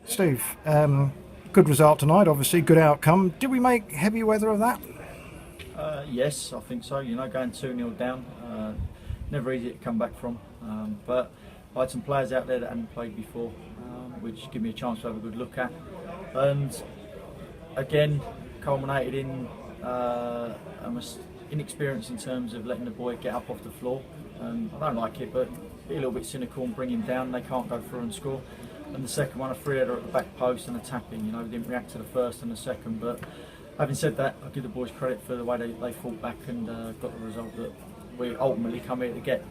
Steve, good result tonight, obviously, good outcome. Did we make heavy weather of that? Yes, I think so. Going 2-0 down, never easy to come back from. But I had some players out there that hadn't played before, which give me a chance to have a good look at. And again, culminated in inexperience in terms of letting the boy get up off the floor. I don't like it, but be a little bit cynical and bring him down. They can't go through and score. And the second one, a free header at the back post and a tap-in. Didn't react to the first and the second, but having said that, I give the boys credit for the way they fought back and got the result that we ultimately come here to get.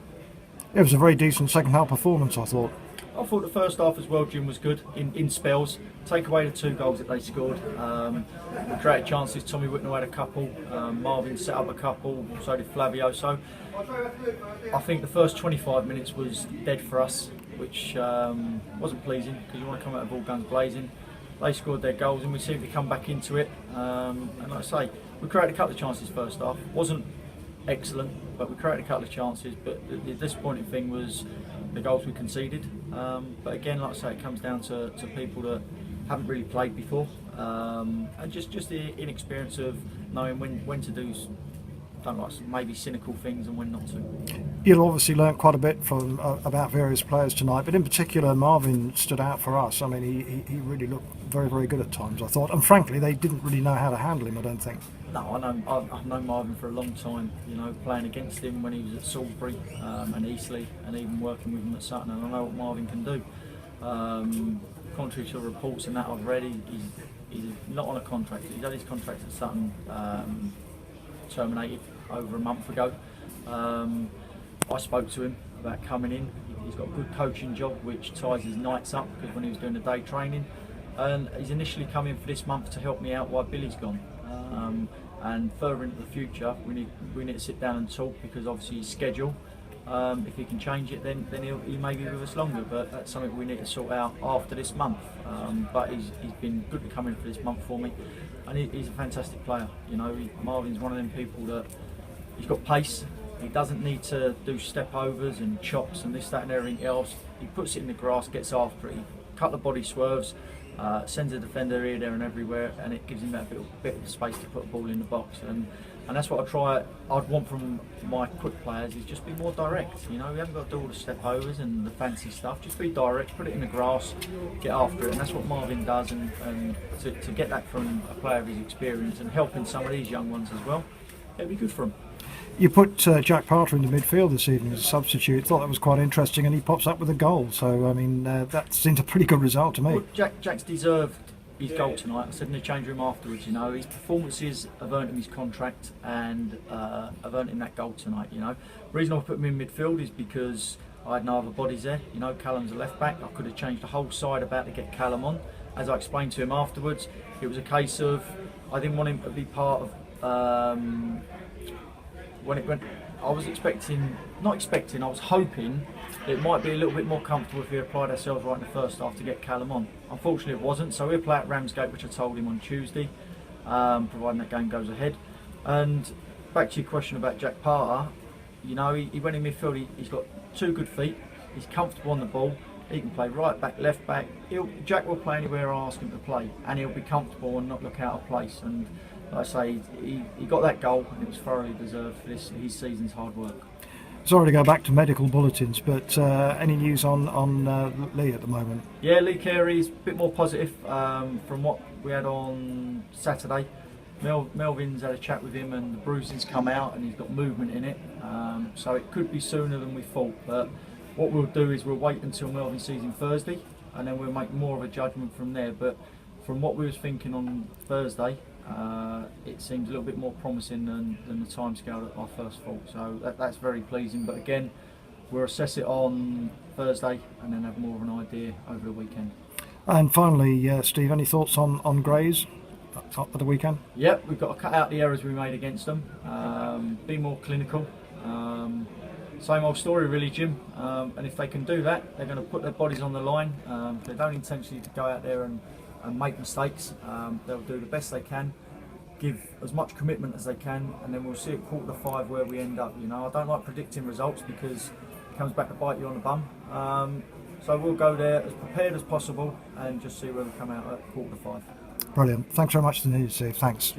It was a very decent second half performance, I thought. I thought the first half as well, Jim, was good in spells. Take away the 2 goals that they scored. We created chances. Tommy Whitnell had a couple. Marvin set up a couple. So did Flavio. So I think the first 25 minutes was dead for us, which wasn't pleasing because you want to come out of all guns blazing. They scored their goals and we seemed to come back into it. And like I say, we created a couple of chances first half. Wasn't excellent, but we created a couple of chances. But the disappointing thing was the goals we conceded. But again, like I say, it comes down to people that haven't really played before, and just the inexperience of knowing when to do, don't like maybe cynical things and when not to. You'll obviously learn quite a bit from about various players tonight, but in particular Marvin stood out for us. I mean, he really looked very, very good at times, I thought, and frankly they didn't really know how to handle him, I don't think. No, I've known Marvin for a long time, playing against him when he was at Salisbury and Eastleigh, and even working with him at Sutton, and I know what Marvin can do. Contrary to reports and that I've read, he's not on a contract. He's had his contract at Sutton terminated over a month ago. I spoke to him about coming in. He's got a good coaching job which ties his nights up, because when he was doing the day training, and he's initially come in for this month to help me out while Billy's gone. And further into the future, we need to sit down and talk, because obviously his schedule, if he can change it, then he may be with us longer, but that's something we need to sort out after this month. But he's been good to come in for this month for me, and he's a fantastic player. Marvin's one of them people that he's got pace. He doesn't need to do step overs and chops and this, that and everything else. He puts it in the grass, gets after it, a couple of body swerves, sends a defender here, there and everywhere, and it gives him that bit of space to put a ball in the box. And that's what I'd want from my quick players, is just be more direct. We haven't got to do all the step overs and the fancy stuff. Just be direct, put it in the grass, get after it, and that's what Marvin does. And to get that from a player of his experience and helping some of these young ones as well, it'd be good for him. You put Jack Parter in the midfield this evening as a substitute. Thought that was quite interesting, and he pops up with a goal. So I mean, that seemed a pretty good result to me. Well, Jack's deserved his goal tonight. I said in the change room afterwards, his performances have earned him his contract and have earned him that goal tonight. The reason I put him in midfield is because I had no other bodies there. Callum's a left back. I could have changed the whole side about to get Callum on. As I explained to him afterwards, it was a case of I didn't want him to be part of. I was I was hoping it might be a little bit more comfortable if we applied ourselves right in the first half to get Callum on. Unfortunately it wasn't, so we'll play at Ramsgate, which I told him on Tuesday, providing that game goes ahead. And back to your question about Jack Parter, he went in midfield, he's got 2 good feet, he's comfortable on the ball, he can play right back, left back. Jack will play anywhere I ask him to play, and he'll be comfortable and not look out of place. And like I say, he got that goal, and it was thoroughly deserved for his season's hard work. Sorry to go back to medical bulletins, but any news on Lee at the moment? Yeah, Lee Carey's a bit more positive from what we had on Saturday. Melvin's had a chat with him, and the bruising's come out, and he's got movement in it. So it could be sooner than we thought. But what we'll do is we'll wait until Melvin sees him Thursday, and then we'll make more of a judgment from there. But from what we was thinking on Thursday, it seems a little bit more promising than the timescale that I first thought. So that's very pleasing. But again, we'll assess it on Thursday and then have more of an idea over the weekend. And finally, Steve, any thoughts on Grays at the weekend? Yep, we've got to cut out the errors we made against them, be more clinical. Same old story really, Jim, and if they can do that, they're going to put their bodies on the line. They don't intentionally go out there and make mistakes. They'll do the best they can, give as much commitment as they can, and then we'll see at 4:45 where we end up. I don't like predicting results because it comes back to bite you on the bum. So we'll go there as prepared as possible and just see where we come out at 4:45. Brilliant. Thanks very much indeed, Steve. Thanks.